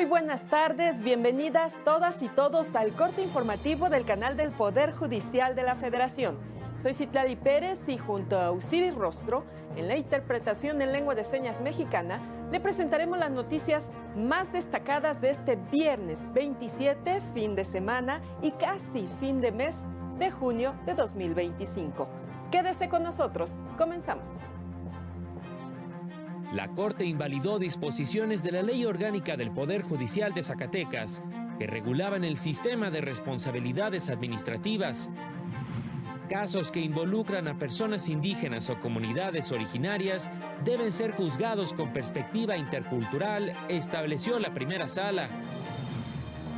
Muy buenas tardes, bienvenidas todas y todos al corte informativo del canal del Poder Judicial de la Federación. Soy Citlali Pérez y junto a Osiris Rostro, en la interpretación en lengua de señas mexicana, le presentaremos las noticias más destacadas de este viernes 27, fin de semana y casi fin de mes de junio de 2025. Quédese con nosotros, comenzamos. La Corte invalidó disposiciones de la Ley Orgánica del Poder Judicial de Zacatecas que regulaban el sistema de responsabilidades administrativas. Casos que involucran a personas indígenas o comunidades originarias deben ser juzgados con perspectiva intercultural, estableció la primera sala.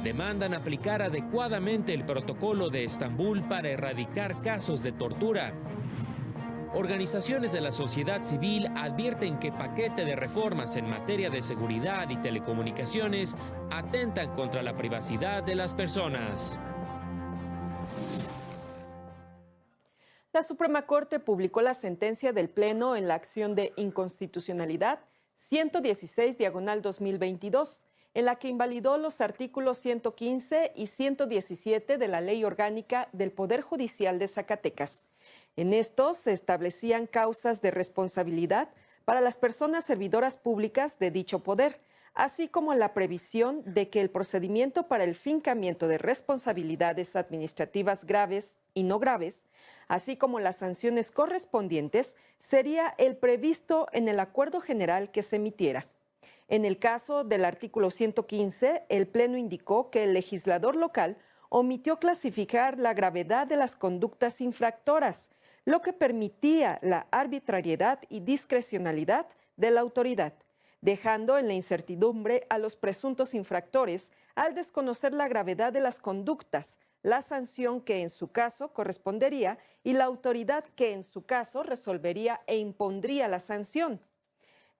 Demandan aplicar adecuadamente el protocolo de Estambul para erradicar casos de tortura. Organizaciones de la sociedad civil advierten que paquete de reformas en materia de seguridad y telecomunicaciones atentan contra la privacidad de las personas. La Suprema Corte publicó la sentencia del Pleno en la acción de inconstitucionalidad 116/2022, en la que invalidó los artículos 115 y 117 de la Ley Orgánica del Poder Judicial de Zacatecas. En estos se establecían causas de responsabilidad para las personas servidoras públicas de dicho poder, así como la previsión de que el procedimiento para el fincamiento de responsabilidades administrativas graves y no graves, así como las sanciones correspondientes, sería el previsto en el acuerdo general que se emitiera. En el caso del artículo 115, el Pleno indicó que el legislador local omitió clasificar la gravedad de las conductas infractoras, lo que permitía la arbitrariedad y discrecionalidad de la autoridad, dejando en la incertidumbre a los presuntos infractores al desconocer la gravedad de las conductas, la sanción que en su caso correspondería y la autoridad que en su caso resolvería e impondría la sanción.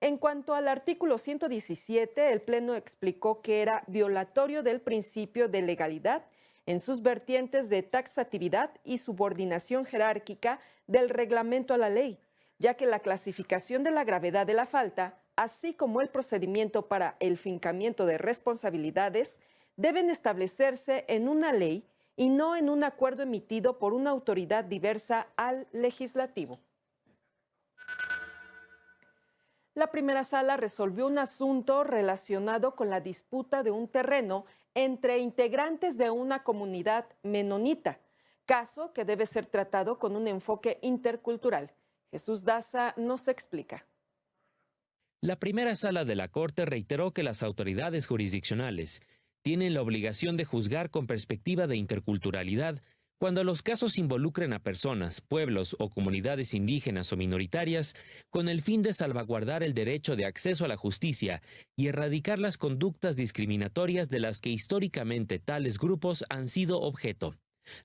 En cuanto al artículo 117, el Pleno explicó que era violatorio del principio de legalidad en sus vertientes de taxatividad y subordinación jerárquica del reglamento a la ley, ya que la clasificación de la gravedad de la falta, así como el procedimiento para el fincamiento de responsabilidades, deben establecerse en una ley y no en un acuerdo emitido por una autoridad diversa al legislativo. La primera sala resolvió un asunto relacionado con la disputa de un terreno entre integrantes de una comunidad menonita, caso que debe ser tratado con un enfoque intercultural. Jesús Daza nos explica. La primera sala de la Corte reiteró que las autoridades jurisdiccionales tienen la obligación de juzgar con perspectiva de interculturalidad cuando los casos involucren a personas, pueblos o comunidades indígenas o minoritarias, con el fin de salvaguardar el derecho de acceso a la justicia y erradicar las conductas discriminatorias de las que históricamente tales grupos han sido objeto.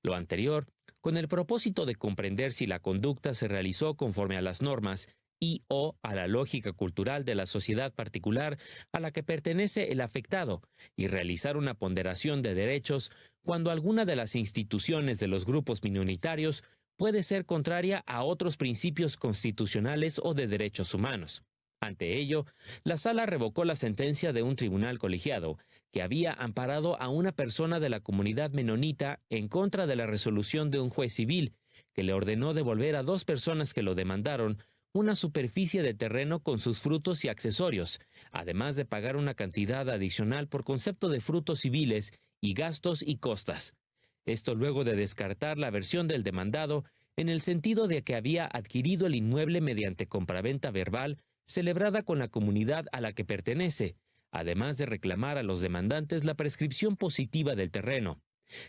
Lo anterior, con el propósito de comprender si la conducta se realizó conforme a las normas y o a la lógica cultural de la sociedad particular a la que pertenece el afectado, y realizar una ponderación de derechos cuando alguna de las instituciones de los grupos minoritarios puede ser contraria a otros principios constitucionales o de derechos humanos. Ante ello, la sala revocó la sentencia de un tribunal colegiado que había amparado a una persona de la comunidad menonita en contra de la resolución de un juez civil que le ordenó devolver a dos personas que lo demandaron una superficie de terreno con sus frutos y accesorios, además de pagar una cantidad adicional por concepto de frutos civiles y gastos y costas. Esto luego de descartar la versión del demandado en el sentido de que había adquirido el inmueble mediante compraventa verbal celebrada con la comunidad a la que pertenece, además de reclamar a los demandantes la prescripción positiva del terreno.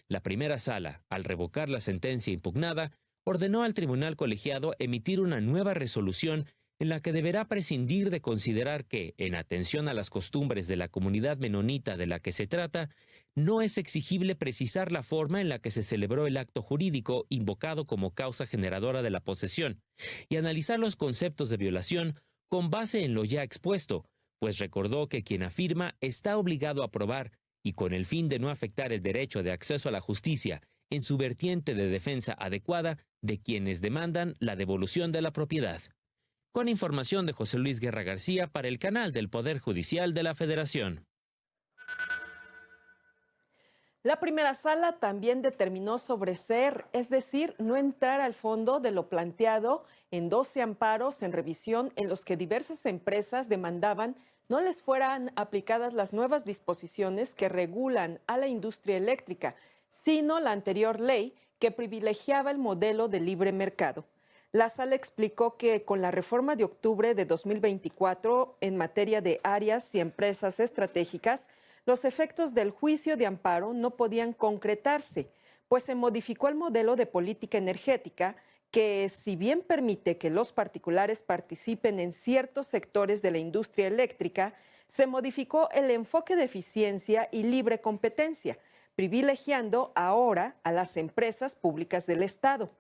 La primera sala, al revocar la sentencia impugnada, ordenó al tribunal colegiado emitir una nueva resolución en la que deberá prescindir de considerar que, en atención a las costumbres de la comunidad menonita de la que se trata, no es exigible precisar la forma en la que se celebró el acto jurídico invocado como causa generadora de la posesión, y analizar los conceptos de violación con base en lo ya expuesto, pues recordó que quien afirma está obligado a probar, y con el fin de no afectar el derecho de acceso a la justicia en su vertiente de defensa adecuada de quienes demandan la devolución de la propiedad. Con información de José Luis Guerra García para el canal del Poder Judicial de la Federación. La primera sala también determinó sobreseer, es decir, no entrar al fondo de lo planteado en 12 amparos en revisión en los que diversas empresas demandaban no les fueran aplicadas las nuevas disposiciones que regulan a la industria eléctrica, sino la anterior ley que privilegiaba el modelo de libre mercado. La sala explicó que con la reforma de octubre de 2024 en materia de áreas y empresas estratégicas, los efectos del juicio de amparo no podían concretarse, pues se modificó el modelo de política energética que, si bien permite que los particulares participen en ciertos sectores de la industria eléctrica, se modificó el enfoque de eficiencia y libre competencia, privilegiando ahora a las empresas públicas del Estado.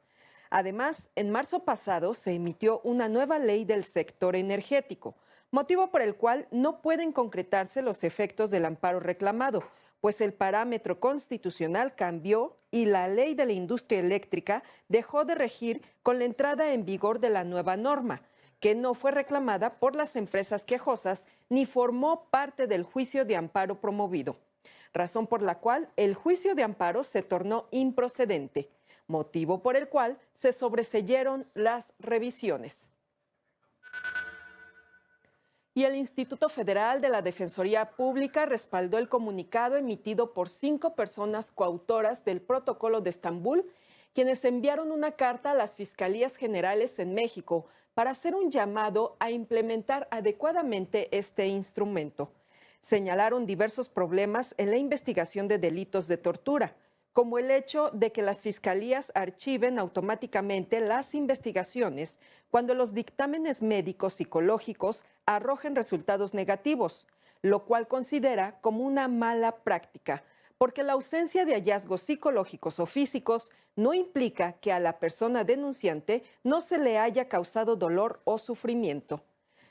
Además, en marzo pasado se emitió una nueva ley del sector energético, motivo por el cual no pueden concretarse los efectos del amparo reclamado, pues el parámetro constitucional cambió y la ley de la industria eléctrica dejó de regir con la entrada en vigor de la nueva norma, que no fue reclamada por las empresas quejosas ni formó parte del juicio de amparo promovido, razón por la cual el juicio de amparo se tornó improcedente, motivo por el cual se sobreseyeron las revisiones. Y el Instituto Federal de la Defensoría Pública respaldó el comunicado emitido por 5 personas coautoras del Protocolo de Estambul, quienes enviaron una carta a las Fiscalías Generales en México para hacer un llamado a implementar adecuadamente este instrumento. Señalaron diversos problemas en la investigación de delitos de tortura, como el hecho de que las fiscalías archiven automáticamente las investigaciones cuando los dictámenes médicos psicológicos arrojen resultados negativos, lo cual considera como una mala práctica, porque la ausencia de hallazgos psicológicos o físicos no implica que a la persona denunciante no se le haya causado dolor o sufrimiento.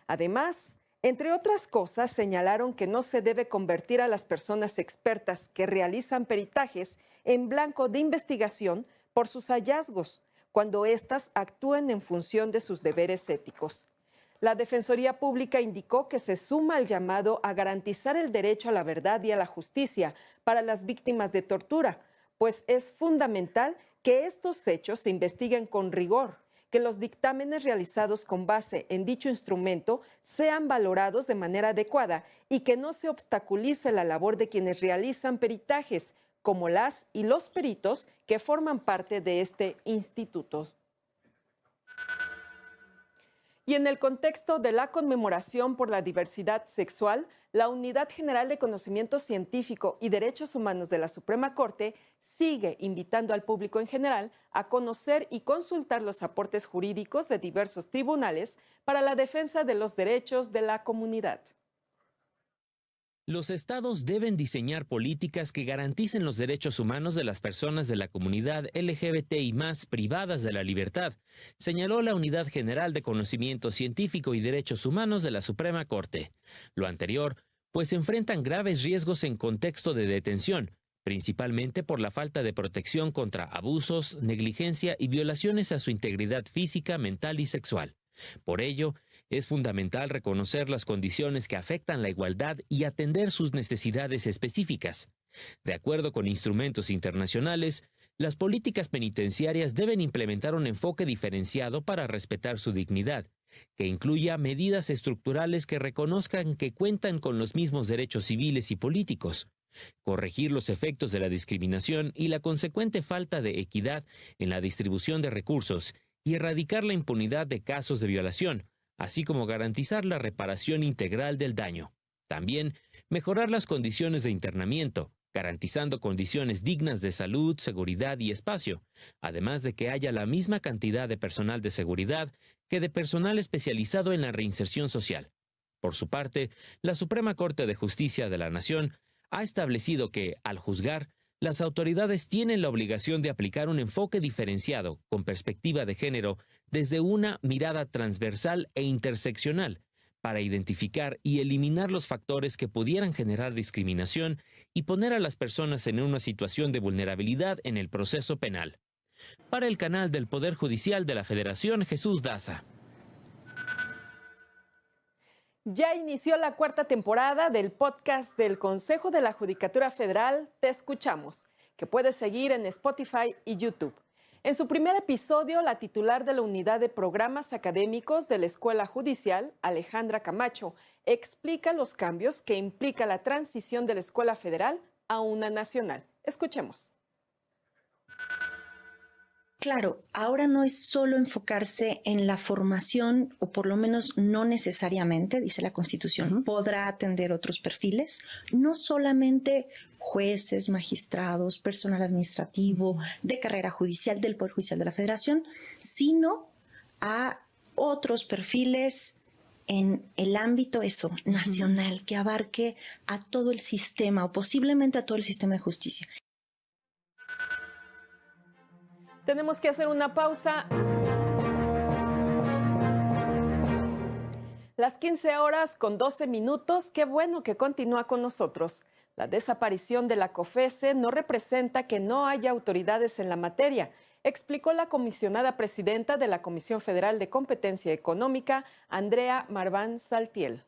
Además, entre otras cosas, señalaron que no se debe convertir a las personas expertas que realizan peritajes en blanco de investigación por sus hallazgos, cuando éstas actúen en función de sus deberes éticos. La Defensoría Pública indicó que se suma al llamado a garantizar el derecho a la verdad y a la justicia para las víctimas de tortura, pues es fundamental que estos hechos se investiguen con rigor, que los dictámenes realizados con base en dicho instrumento sean valorados de manera adecuada y que no se obstaculice la labor de quienes realizan peritajes, como las y los peritos que forman parte de este instituto. Y en el contexto de la conmemoración por la diversidad sexual, la Unidad General de Conocimiento Científico y Derechos Humanos de la Suprema Corte sigue invitando al público en general a conocer y consultar los aportes jurídicos de diversos tribunales para la defensa de los derechos de la comunidad. Los estados deben diseñar políticas que garanticen los derechos humanos de las personas de la comunidad LGBTI+, privadas de la libertad, señaló la Unidad General de Conocimiento Científico y Derechos Humanos de la Suprema Corte. Lo anterior, pues enfrentan graves riesgos en contexto de detención, principalmente por la falta de protección contra abusos, negligencia y violaciones a su integridad física, mental y sexual. Por ello, es fundamental reconocer las condiciones que afectan la igualdad y atender sus necesidades específicas. De acuerdo con instrumentos internacionales, las políticas penitenciarias deben implementar un enfoque diferenciado para respetar su dignidad, que incluya medidas estructurales que reconozcan que cuentan con los mismos derechos civiles y políticos, corregir los efectos de la discriminación y la consecuente falta de equidad en la distribución de recursos y erradicar la impunidad de casos de violación, así como garantizar la reparación integral del daño. También mejorar las condiciones de internamiento, garantizando condiciones dignas de salud, seguridad y espacio, además de que haya la misma cantidad de personal de seguridad que de personal especializado en la reinserción social. Por su parte, la Suprema Corte de Justicia de la Nación ha establecido que, al juzgar, las autoridades tienen la obligación de aplicar un enfoque diferenciado, con perspectiva de género, desde una mirada transversal e interseccional, para identificar y eliminar los factores que pudieran generar discriminación y poner a las personas en una situación de vulnerabilidad en el proceso penal. Para el canal del Poder Judicial de la Federación, Jesús Daza. Ya inició la cuarta temporada del podcast del Consejo de la Judicatura Federal, Te Escuchamos, que puedes seguir en Spotify y YouTube. En su primer episodio, la titular de la Unidad de Programas Académicos de la Escuela Judicial, Alejandra Camacho, explica los cambios que implica la transición de la Escuela Federal a una nacional. Escuchemos. Claro, ahora no es solo enfocarse en la formación, o por lo menos no necesariamente, dice la Constitución, podrá atender otros perfiles, no solamente jueces, magistrados, personal administrativo, de carrera judicial, del Poder Judicial de la Federación, sino a otros perfiles en el ámbito nacional, que abarque a todo el sistema o posiblemente a todo el sistema de justicia. Tenemos que hacer una pausa. Las 15 horas con 12 minutos, qué bueno que continúa con nosotros. La desaparición de la COFESE no representa que no haya autoridades en la materia, explicó la comisionada presidenta de la Comisión Federal de Competencia Económica, Andrea Marván Saltiel.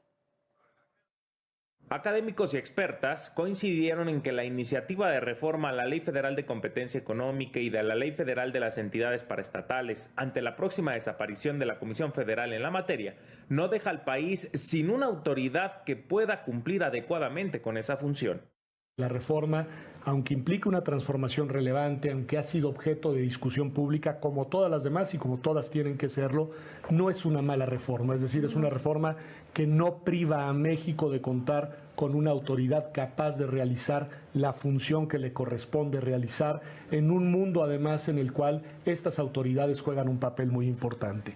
Académicos y expertas coincidieron en que la iniciativa de reforma a la Ley Federal de Competencia Económica y de la Ley Federal de las Entidades Paraestatales ante la próxima desaparición de la Comisión Federal en la materia no deja al país sin una autoridad que pueda cumplir adecuadamente con esa función. La reforma, aunque implica una transformación relevante, aunque ha sido objeto de discusión pública como todas las demás y como todas tienen que serlo, no es una mala reforma. Es decir, es una reforma que no priva a México de contar con una autoridad capaz de realizar la función que le corresponde realizar en un mundo además en el cual estas autoridades juegan un papel muy importante.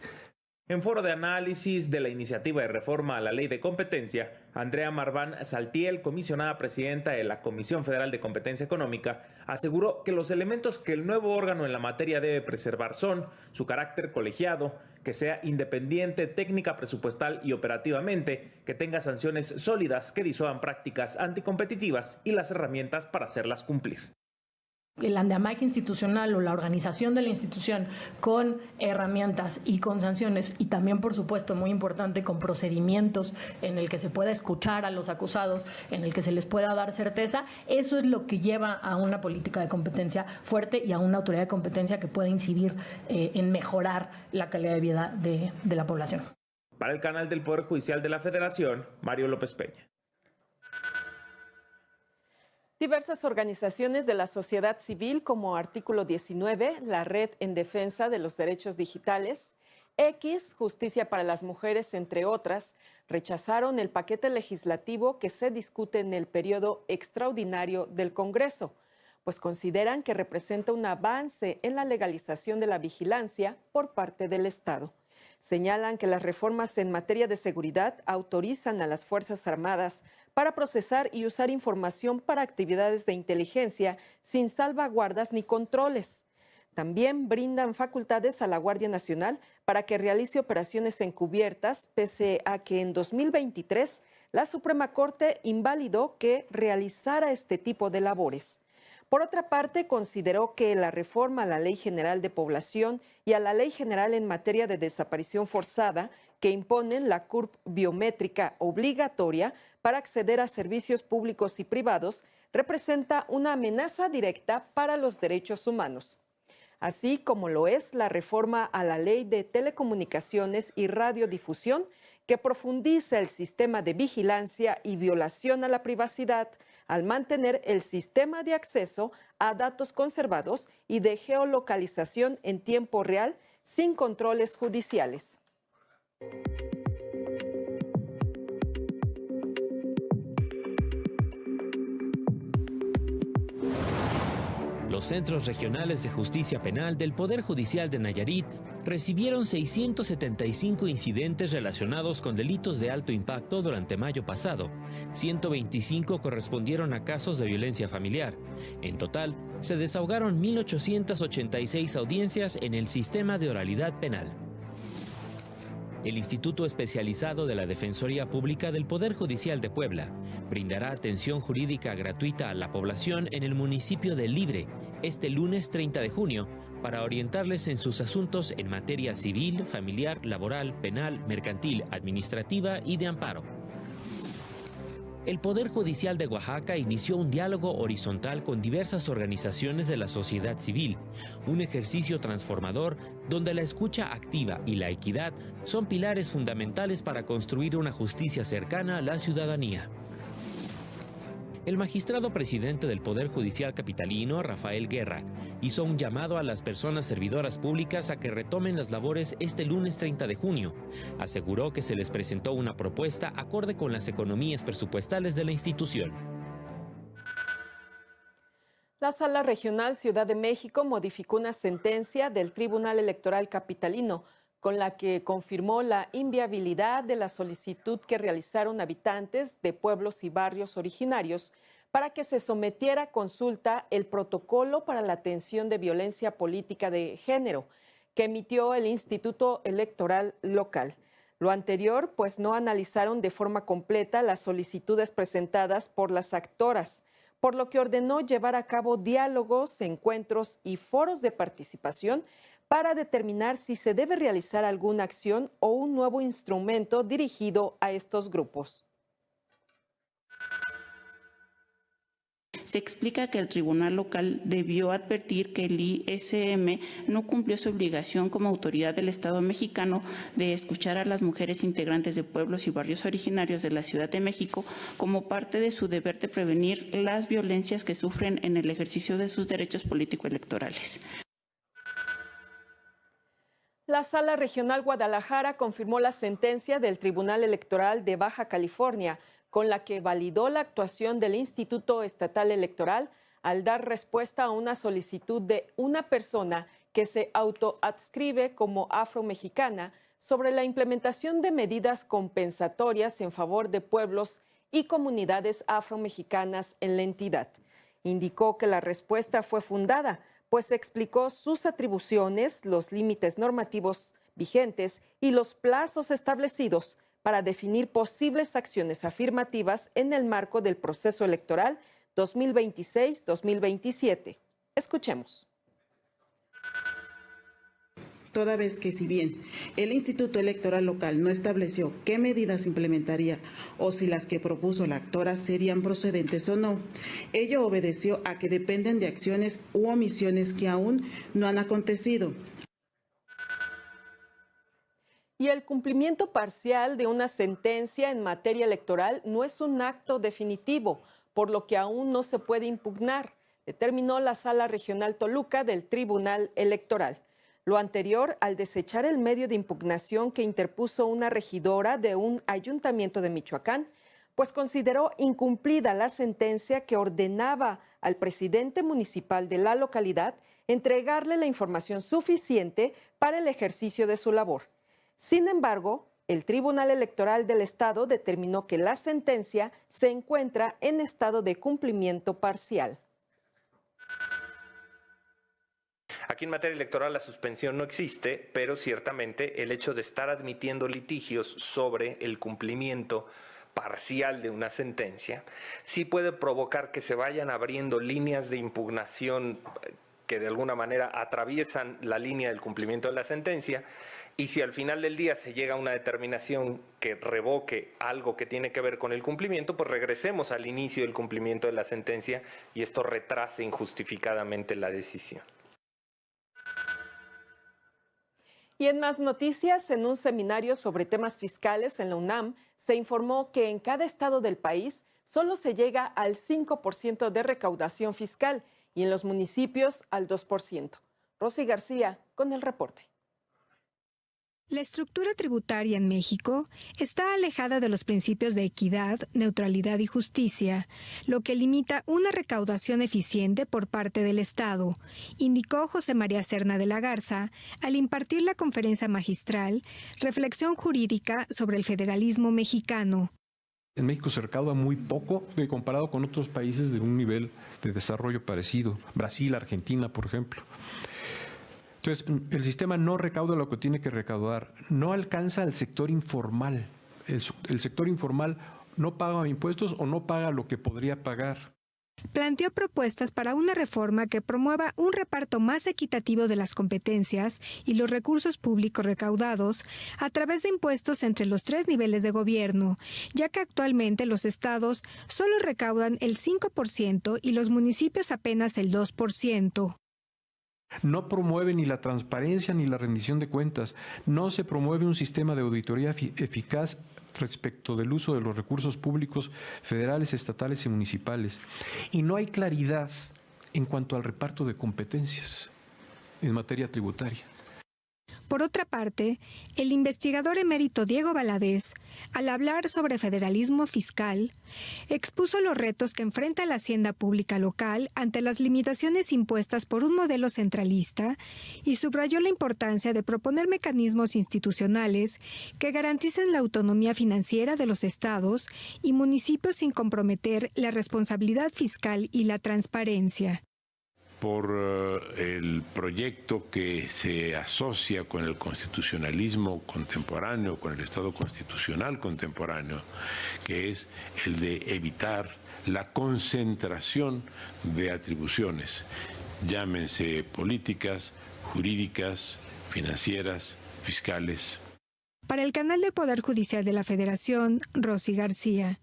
En foro de análisis de la iniciativa de reforma a la Ley de Competencia, Andrea Marván Saltiel, comisionada presidenta de la Comisión Federal de Competencia Económica, aseguró que los elementos que el nuevo órgano en la materia debe preservar son su carácter colegiado, que sea independiente técnica, presupuestal y operativamente, que tenga sanciones sólidas que disuadan prácticas anticompetitivas y las herramientas para hacerlas cumplir. El andamiaje institucional o la organización de la institución con herramientas y con sanciones y también, por supuesto, muy importante, con procedimientos en el que se pueda escuchar a los acusados, en el que se les pueda dar certeza, eso es lo que lleva a una política de competencia fuerte y a una autoridad de competencia que pueda incidir en mejorar la calidad de vida de la población. Para el canal del Poder Judicial de la Federación, Mario López Peña. Diversas organizaciones de la sociedad civil como Artículo 19, la Red en Defensa de los Derechos Digitales, X, Justicia para las Mujeres, entre otras, rechazaron el paquete legislativo que se discute en el periodo extraordinario del Congreso, pues consideran que representa un avance en la legalización de la vigilancia por parte del Estado. Señalan que las reformas en materia de seguridad autorizan a las Fuerzas Armadas para procesar y usar información para actividades de inteligencia sin salvaguardas ni controles. También brindan facultades a la Guardia Nacional para que realice operaciones encubiertas, pese a que en 2023 la Suprema Corte invalidó que realizara este tipo de labores. Por otra parte, consideró que la reforma a la Ley General de Población y a la Ley General en materia de desaparición forzada, que imponen la CURP biométrica obligatoria para acceder a servicios públicos y privados, representa una amenaza directa para los derechos humanos, así como lo es la reforma a la Ley de Telecomunicaciones y Radiodifusión, que profundiza el sistema de vigilancia y violación a la privacidad al mantener el sistema de acceso a datos conservados y de geolocalización en tiempo real sin controles judiciales. Los centros regionales de justicia penal del Poder Judicial de Nayarit recibieron 675 incidentes relacionados con delitos de alto impacto durante mayo pasado. 125 correspondieron a casos de violencia familiar. En total, se desahogaron 1.886 audiencias en el sistema de oralidad penal. El Instituto Especializado de la Defensoría Pública del Poder Judicial de Puebla brindará atención jurídica gratuita a la población en el municipio de Libre este lunes 30 de junio para orientarles en sus asuntos en materia civil, familiar, laboral, penal, mercantil, administrativa y de amparo. El Poder Judicial de Oaxaca inició un diálogo horizontal con diversas organizaciones de la sociedad civil, un ejercicio transformador donde la escucha activa y la equidad son pilares fundamentales para construir una justicia cercana a la ciudadanía. El magistrado presidente del Poder Judicial Capitalino, Rafael Guerra, hizo un llamado a las personas servidoras públicas a que retomen las labores este lunes 30 de junio. Aseguró que se les presentó una propuesta acorde con las economías presupuestales de la institución. La Sala Regional Ciudad de México modificó una sentencia del Tribunal Electoral Capitalino con la que confirmó la inviabilidad de la solicitud que realizaron habitantes de pueblos y barrios originarios para que se sometiera a consulta el protocolo para la atención de violencia política de género que emitió el Instituto Electoral Local. Lo anterior, pues no analizaron de forma completa las solicitudes presentadas por las actoras, por lo que ordenó llevar a cabo diálogos, encuentros y foros de participación para determinar si se debe realizar alguna acción o un nuevo instrumento dirigido a estos grupos. Se explica que el tribunal local debió advertir que el ISM no cumplió su obligación como autoridad del Estado mexicano de escuchar a las mujeres integrantes de pueblos y barrios originarios de la Ciudad de México como parte de su deber de prevenir las violencias que sufren en el ejercicio de sus derechos político-electorales. La Sala Regional Guadalajara confirmó la sentencia del Tribunal Electoral de Baja California, con la que validó la actuación del Instituto Estatal Electoral al dar respuesta a una solicitud de una persona que se autoadscribe como afromexicana sobre la implementación de medidas compensatorias en favor de pueblos y comunidades afromexicanas en la entidad. Indicó que la respuesta fue fundada, pues explicó sus atribuciones, los límites normativos vigentes y los plazos establecidos para definir posibles acciones afirmativas en el marco del proceso electoral 2026-2027. Escuchemos. Toda vez que, si bien el Instituto Electoral Local no estableció qué medidas implementaría o si las que propuso la actora serían procedentes o no, ello obedeció a que dependen de acciones u omisiones que aún no han acontecido. Y el cumplimiento parcial de una sentencia en materia electoral no es un acto definitivo, por lo que aún no se puede impugnar, determinó la Sala Regional Toluca del Tribunal Electoral. Lo anterior al desechar el medio de impugnación que interpuso una regidora de un ayuntamiento de Michoacán, pues consideró incumplida la sentencia que ordenaba al presidente municipal de la localidad entregarle la información suficiente para el ejercicio de su labor. Sin embargo, el Tribunal Electoral del Estado determinó que la sentencia se encuentra en estado de cumplimiento parcial. Aquí en materia electoral la suspensión no existe, pero ciertamente el hecho de estar admitiendo litigios sobre el cumplimiento parcial de una sentencia sí puede provocar que se vayan abriendo líneas de impugnación que de alguna manera atraviesan la línea del cumplimiento de la sentencia, y si al final del día se llega a una determinación que revoque algo que tiene que ver con el cumplimiento, pues regresemos al inicio del cumplimiento de la sentencia y esto retrase injustificadamente la decisión. Y en más noticias, en un seminario sobre temas fiscales en la UNAM, se informó que en cada estado del país solo se llega al 5% de recaudación fiscal y en los municipios al 2%. Rosy García con el reporte. La estructura tributaria en México está alejada de los principios de equidad, neutralidad y justicia, lo que limita una recaudación eficiente por parte del Estado, indicó José María Serna de la Garza al impartir la conferencia magistral Reflexión Jurídica sobre el Federalismo Mexicano. En México se recauda muy poco comparado con otros países de un nivel de desarrollo parecido, Brasil, Argentina, por ejemplo. Entonces, el sistema no recauda lo que tiene que recaudar, no alcanza al sector informal. El sector informal no paga impuestos o no paga lo que podría pagar. Planteó propuestas para una reforma que promueva un reparto más equitativo de las competencias y los recursos públicos recaudados a través de impuestos entre los 3 niveles de gobierno, ya que actualmente los estados solo recaudan el 5% y los municipios apenas el 2%. No promueve ni la transparencia ni la rendición de cuentas. No se promueve un sistema de auditoría eficaz respecto del uso de los recursos públicos federales, estatales y municipales. Y no hay claridad en cuanto al reparto de competencias en materia tributaria. Por otra parte, el investigador emérito Diego Valadez, al hablar sobre federalismo fiscal, expuso los retos que enfrenta la hacienda pública local ante las limitaciones impuestas por un modelo centralista y subrayó la importancia de proponer mecanismos institucionales que garanticen la autonomía financiera de los estados y municipios sin comprometer la responsabilidad fiscal y la transparencia. Por el proyecto que se asocia con el constitucionalismo contemporáneo, con el Estado constitucional contemporáneo, que es el de evitar la concentración de atribuciones, llámense políticas, jurídicas, financieras, fiscales. Para el canal del Poder Judicial de la Federación, Rosy García.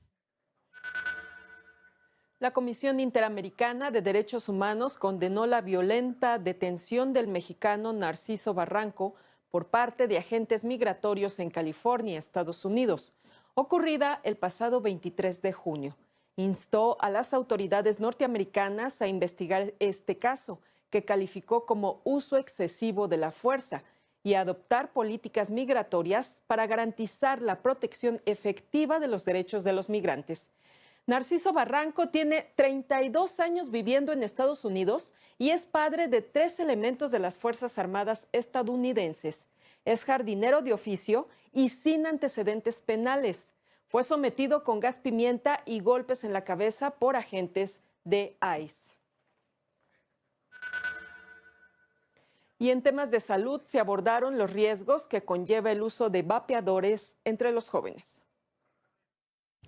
La Comisión Interamericana de Derechos Humanos condenó la violenta detención del mexicano Narciso Barranco por parte de agentes migratorios en California, Estados Unidos, ocurrida el pasado 23 de junio. Instó a las autoridades norteamericanas a investigar este caso, que calificó como uso excesivo de la fuerza, y a adoptar políticas migratorias para garantizar la protección efectiva de los derechos de los migrantes. Narciso Barranco tiene 32 años viviendo en Estados Unidos y es padre de 3 elementos de las Fuerzas Armadas estadounidenses. Es jardinero de oficio y sin antecedentes penales. Fue sometido con gas pimienta y golpes en la cabeza por agentes de ICE. Y en temas de salud se abordaron los riesgos que conlleva el uso de vapeadores entre los jóvenes.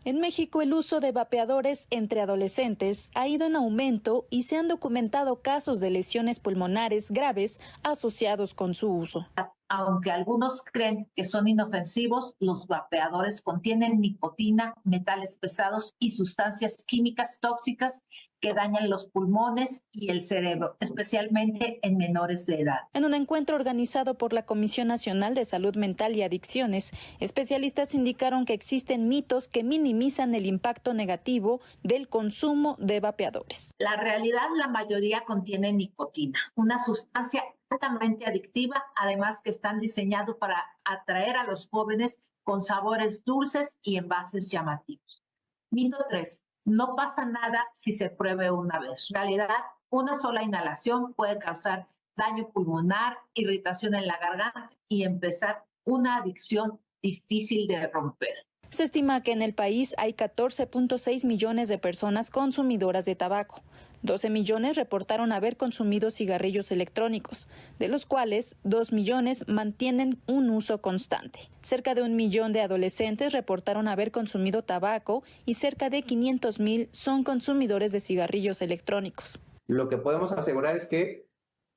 En México, el uso de vapeadores entre adolescentes ha ido en aumento y se han documentado casos de lesiones pulmonares graves asociados con su uso. Aunque algunos creen que son inofensivos, los vapeadores contienen nicotina, metales pesados y sustancias químicas tóxicas que dañan los pulmones y el cerebro, especialmente en menores de edad. En un encuentro organizado por la Comisión Nacional de Salud Mental y Adicciones, especialistas indicaron que existen mitos que minimizan el impacto negativo del consumo de vapeadores. La realidad, la mayoría contiene nicotina, una sustancia altamente adictiva, además que están diseñados para atraer a los jóvenes con sabores dulces y envases llamativos. Mito 3. No pasa nada si se pruebe una vez. En realidad, una sola inhalación puede causar daño pulmonar, irritación en la garganta y empezar una adicción difícil de romper. Se estima que en el país hay 14.6 millones de personas consumidoras de tabaco. 12 millones reportaron haber consumido cigarrillos electrónicos, de los cuales 2 millones mantienen un uso constante. Cerca de 1 millón de adolescentes reportaron haber consumido tabaco y cerca de 500,000 son consumidores de cigarrillos electrónicos. Lo que podemos asegurar es que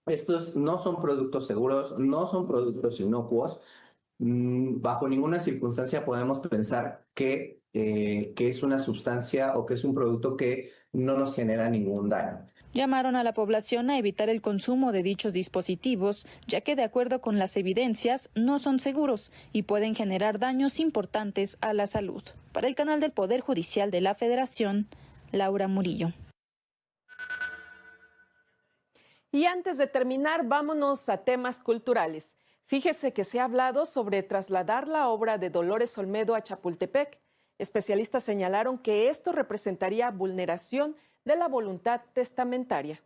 estos no son productos seguros, no son productos inocuos. Bajo ninguna circunstancia podemos pensar que es una sustancia o que es un producto que no nos genera ningún daño. Llamaron a la población a evitar el consumo de dichos dispositivos, ya que de acuerdo con las evidencias no son seguros y pueden generar daños importantes a la salud. Para el canal del Poder Judicial de la Federación, Laura Murillo. Y antes de terminar, vámonos a temas culturales. Fíjese que se ha hablado sobre trasladar la obra de Dolores Olmedo a Chapultepec. Especialistas señalaron que esto representaría vulneración de la voluntad testamentaria.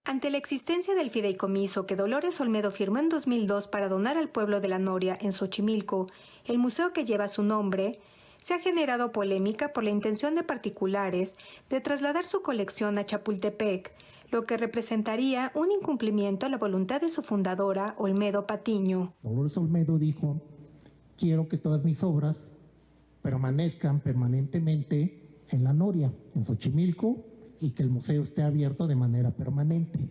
Ante la existencia del fideicomiso que Dolores Olmedo firmó en 2002 para donar al pueblo de La Noria, en Xochimilco, el museo que lleva su nombre, se ha generado polémica por la intención de particulares de trasladar su colección a Chapultepec, lo que representaría un incumplimiento a la voluntad de su fundadora, Olmedo Patiño. Dolores Olmedo dijo: quiero que todas mis obras permanezcan permanentemente en La Noria, en Xochimilco, y que el museo esté abierto de manera permanente.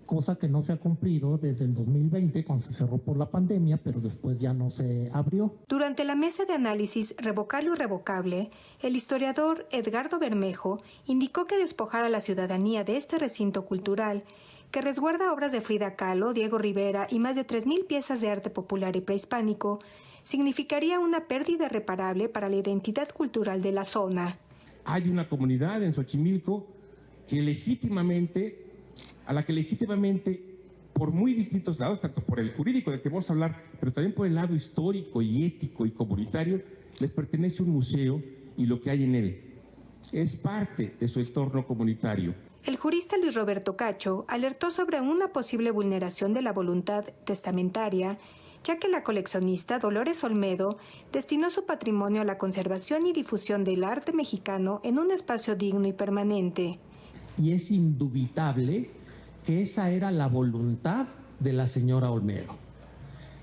Cosa que no se ha cumplido desde el 2020, cuando se cerró por la pandemia, pero después ya no se abrió. Durante la mesa de análisis Revocar lo irrevocable, el historiador Edgardo Bermejo indicó que despojar a la ciudadanía de este recinto cultural, que resguarda obras de Frida Kahlo, Diego Rivera y más de 3,000 piezas de arte popular y prehispánico, significaría una pérdida irreparable para la identidad cultural de la zona. Hay una comunidad en Xochimilco a la que legítimamente, por muy distintos lados, tanto por el jurídico del que vamos a hablar, pero también por el lado histórico y ético y comunitario, les pertenece un museo y lo que hay en él es parte de su entorno comunitario. El jurista Luis Roberto Cacho alertó sobre una posible vulneración de la voluntad testamentaria, ya que la coleccionista Dolores Olmedo destinó su patrimonio a la conservación y difusión del arte mexicano en un espacio digno y permanente. Y es indubitable que esa era la voluntad de la señora Olmedo.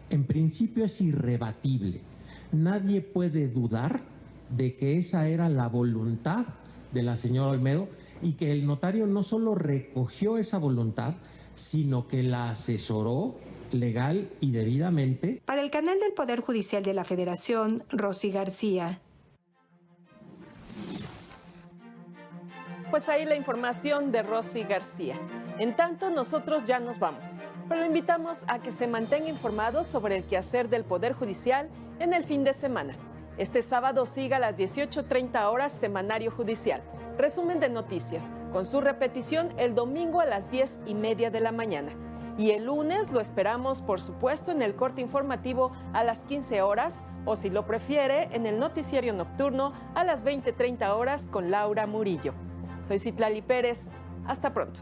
En principio es irrebatible. Nadie puede dudar de que esa era la voluntad de la señora Olmedo y que el notario no solo recogió esa voluntad, sino que la asesoró legal y debidamente. Para el canal del Poder Judicial de la Federación, Rosy García. Pues ahí la información de Rosy García. En tanto, nosotros ya nos vamos, pero lo invitamos a que se mantenga informado sobre el quehacer del Poder Judicial en el fin de semana. Este sábado siga a las 18:30 horas Semanario Judicial, resumen de noticias, con su repetición el domingo a las 10:30 de la mañana. Y el lunes lo esperamos, por supuesto, en el corte informativo a las 15 horas, o si lo prefiere, en el noticiario nocturno a las 20:30 horas con Laura Murillo. Soy Citlali Pérez. Hasta pronto.